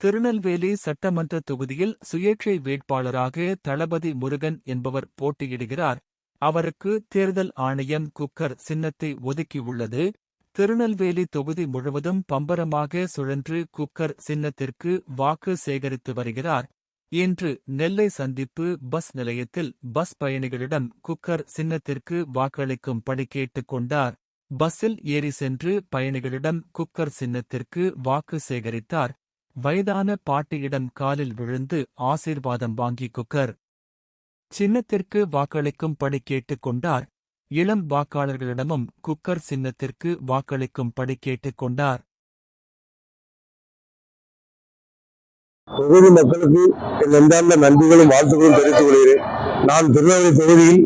திருநெல்வேலி சட்டமன்ற தொகுதியில் சுயேட்சை வேட்பாளராக தளபதி முருகன் என்பவர் போட்டியிடுகிறார். அவருக்கு தேர்தல் ஆணையம் குக்கர் சின்னத்தை ஒதுக்கியுள்ளது. திருநெல்வேலி தொகுதி முழுவதும் பம்பரமாக சுழன்று குக்கர் சின்னத்திற்கு வாக்கு சேகரித்து வருகிறார். இன்று நெல்லை சந்திப்பு பஸ் நிலையத்தில் பஸ் பயணிகளிடம் குக்கர் சின்னத்திற்கு வாக்களிக்கும்படி கேட்டுக் கொண்டார். பஸ்ஸில் ஏறி சென்று பயணிகளிடம் குக்கர் சின்னத்திற்கு வாக்கு சேகரித்தார். வயதான பாட்டியிடம் காலில் விழுந்து ஆசீர்வாதம் வாங்கி குக்கர் சின்னத்திற்கு வாக்களிக்கும்படி கேட்டுக் கொண்டார். இளம் வாக்காளர்களிடமும் குக்கர் சின்னத்திற்கு வாக்களிக்கும்படி கேட்டுக் கொண்டார். தொகுதி மக்களுக்கு என் நெஞ்சார்ந்த நன்றிகளும் வாழ்த்துக்களும் தெரிவித்துக் கொள்கிறேன். நான் திருநெல்வேலி தொகுதியில்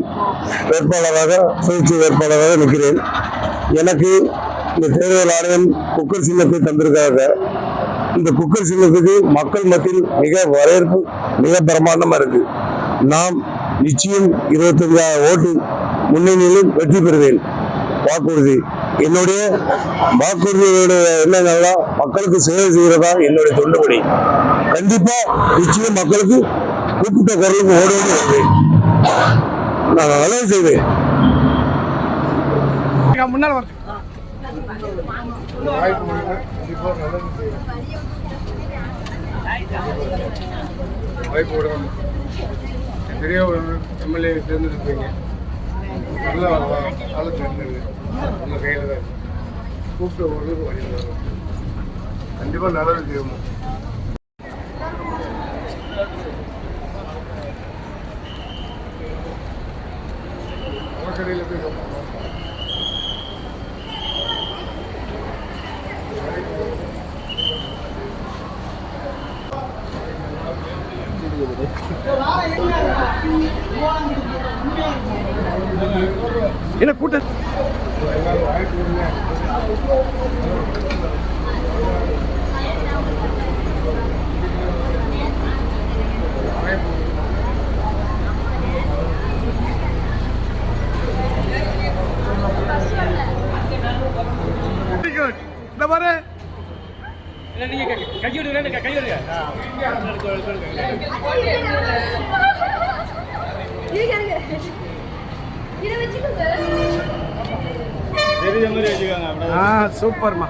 சுயேட்சை வேட்பாளராக நிற்கிறேன். எனக்கு இந்த தேர்தல் ஆணையம் குக்கர் சின்னத்தை தந்திருக்காங்க. இந்த குக்கர் சின்னத்துக்கு மக்கள் மத்தியில் மிக வரவேற்பு மிக பிரமாண்டமா இருக்கு. நாம் நிச்சயம் 25,000 ஓட்டு முன்னணியிலும் வெற்றி பெறுவேன். வாக்குறுதி என்னுடைய வாக்குறுதியோடைய என்னன்னா மக்களுக்கு சேவை செய்யறதா என்னுடைய தொண்டுபடி. கண்டிப்பா நிச்சயம் மக்களுக்கு கூப்பிட்ட குரலுக்கு ஓடுவது வருவேன். நான் நல்லது செய்வேன். நிறைய எம்எல்ஏ தேர்ந்தெடுப்பீங்க. நல்ல ஆளு தேர்ந்தெடுங்க. உங்கள் கையில் தான் கூப்பிட்டு ஒரு வழியில் வரும். கண்டிப்பாக நல்லது செய்யணும். கடையில் போய் என்ன கூட்டம் இந்த பாரு நீங்க கையோடு கையோடு சூப்பர்மா.